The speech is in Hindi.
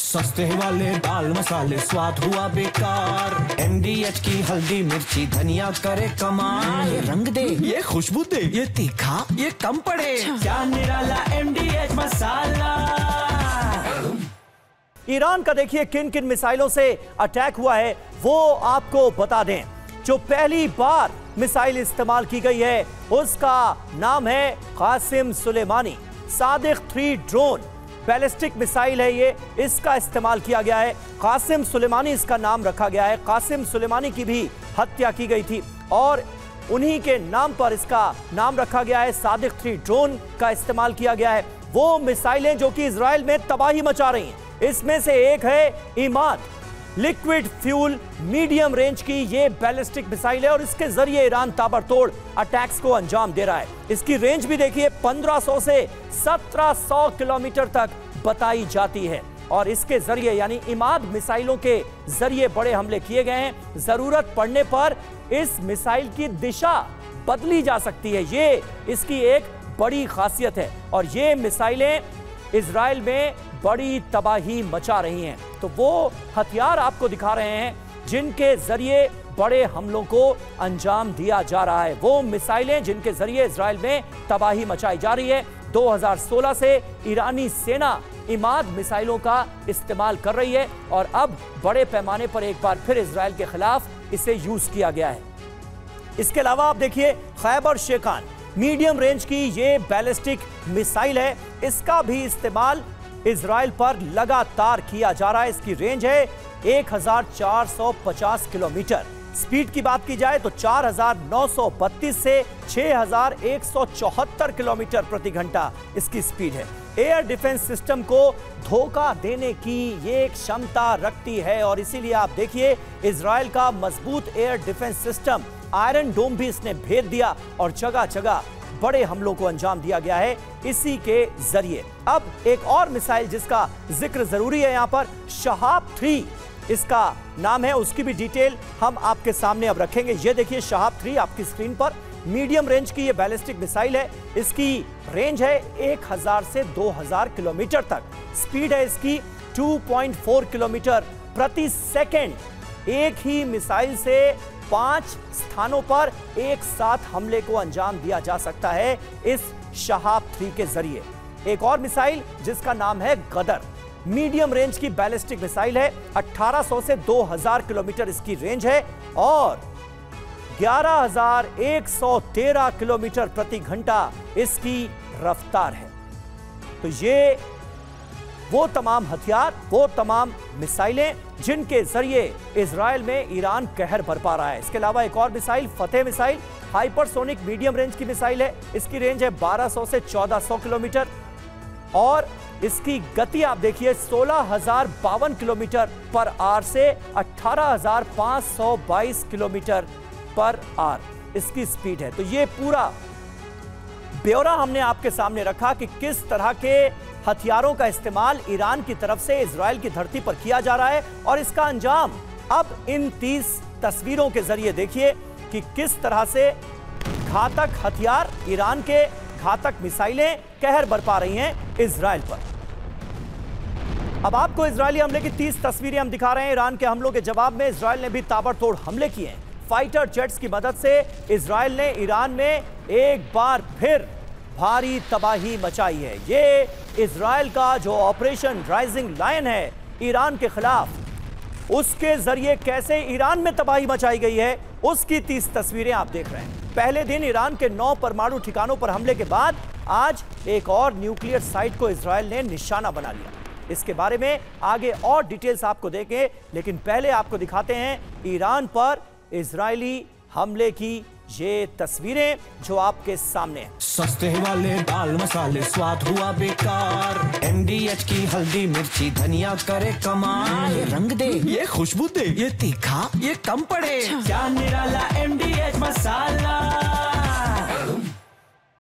सस्ते वाले दाल मसाले स्वाद हुआ बेकार। MDH की हल्दी मिर्ची धनिया करे कमाल। ये रंग दे, ये खुशबू दे, ये तीखा, ये कम पड़े। क्या निराला MDH मसाला। ईरान का देखिए किन किन मिसाइलों से अटैक हुआ है वो आपको बता दें। जो पहली बार मिसाइल इस्तेमाल की गई है उसका नाम है Qasem Soleimani. Sadiq 3 drone ballistic missile है ये, इसका इस्तेमाल किया गया है। कासिम सुलेमानी इसका नाम रखा गया है। कासिम सुलेमानी की भी हत्या की गई थी और उन्हीं के नाम पर इसका नाम रखा गया है। सादिक 3 ड्रोन का इस्तेमाल किया गया है। वो मिसाइलें जो कि इजराइल में तबाही मचा रही हैं, इसमें से एक है Imad liquid fuel medium range की ये बैलिस्टिक मिसाइल है और इसके जरिए ईरान ताबड़तोड़ अटैक्स को अंजाम दे रहा है। इसकी रेंज भी देखिए 1500 से 1700 किलोमीटर तक बताई जाती है और इसके जरिए यानी इमाद मिसाइलों के जरिए बड़े हमले किए गए हैं। जरूरत पड़ने पर इस मिसाइल की दिशा बदली जा सकती है, ये इसकी एक बड़ी खासियत है और ये मिसाइलें इजराइल में बड़ी तबाही मचा रही हैं। तो वो हथियार आपको दिखा रहे हैं जिनके जरिए बड़े हमलों को अंजाम दिया जा रहा है। वो मिसाइलें जिनके जरिए इजराइल में तबाही मचाई जा रही है। 2016 से ईरानी सेना इमाद मिसाइलों का इस्तेमाल कर रही है और अब बड़े पैमाने पर एक बार फिर इजराइल के खिलाफ इसे यूज किया गया है। इसके अलावा आप देखिए खैबर शेखान मीडियम रेंज की ये बैलिस्टिक मिसाइल है, इसका भी इस्तेमाल इजराइल पर लगातार किया जा रहा है। इसकी रेंज है 1450 किलोमीटर। स्पीड की बात की जाए तो 4932 से 6174 किलोमीटर प्रति घंटा इसकी स्पीड है। एयर डिफेंस सिस्टम को धोखा देने की ये क्षमता रखती है और इसीलिए आप देखिए इजराइल का मजबूत एयर डिफेंस सिस्टम आयरन डोम भी इसने भेद दिया और जगह जगह बड़े हमलों को अंजाम दिया गया है इसी के जरिए। अब एक और मिसाइल जिसका जिक्र जरूरी है, यहां पर शहाब 3 इसका नाम है, उसकी भी डिटेल हम आपके सामने अब रखेंगे। ये देखिए शहाब 3 आपकी स्क्रीन पर मीडियम रेंज की ये बैलिस्टिक मिसाइल है। इसकी रेंज है 1000 से 2000 किलोमीटर तक। स्पीड है इसकी 2.4 किलोमीटर प्रति सेकेंड। एक ही मिसाइल से 5 स्थानों पर एक साथ हमले को अंजाम दिया जा सकता है इस शहाब 3 के जरिए। एक और मिसाइल जिसका नाम है गदर मीडियम रेंज की बैलिस्टिक मिसाइल है। 1800 से 2000 किलोमीटर इसकी रेंज है और 11113 किलोमीटर प्रति घंटा इसकी रफ्तार है। तो ये वो तमाम हथियार, वो तमाम मिसाइलें जिनके जरिए इजराइल में ईरान कहर बरपा रहा है। इसके अलावा एक और मिसाइल फतेह मिसाइल हाइपरसोनिक मीडियम रेंज की मिसाइल है। इसकी रेंज है 1200 से 1400 किलोमीटर और इसकी गति आप देखिए 16052 किलोमीटर पर आवर से 18522 किलोमीटर पर आवर इसकी स्पीड है। तो ये पूरा ब्यौरा हमने आपके सामने रखा कि किस तरह के हथियारों का इस्तेमाल ईरान की तरफ से इजराइल की धरती पर किया जा रहा है और इसका अंजाम अब इन 30 तस्वीरों के जरिए देखिए कि किस तरह से घातक हथियार, ईरान के घातक मिसाइलें कहर बरपा रही हैं इजराइल पर। अब आपको इजरायली हमले की 30 तस्वीरें हम दिखा रहे हैं। ईरान के हमलों के जवाब में इजराइल ने भी ताबड़तोड़ हमले किए हैं। फाइटर जेट्स की मदद से इजराइल ने ईरान में एक बार फिर भारी तबाही मचाई है। ये इजराइल का जो ऑपरेशन राइजिंग लायन है ईरान के खिलाफ, उसके जरिए कैसे ईरान में तबाही मचाई गई है उसकी 30 तस्वीरें आप देख रहे हैं। पहले दिन ईरान के 9 परमाणु ठिकानों पर हमले के बाद आज एक और न्यूक्लियर साइट को इजराइल ने निशाना बना लिया। इसके बारे में आगे और डिटेल्स आपको देंगे, लेकिन पहले आपको दिखाते हैं ईरान पर इजरायली हमले की ये तस्वीरें जो आपके सामने हैं। सस्ते वाले दाल मसाले स्वाद हुआ बेकार। MDH की हल्दी मिर्ची धनिया करे कमाल। ये रंग दे, ये खुशबू दे, ये तीखा, ये कम पड़े। क्या निराला MDH मसाला।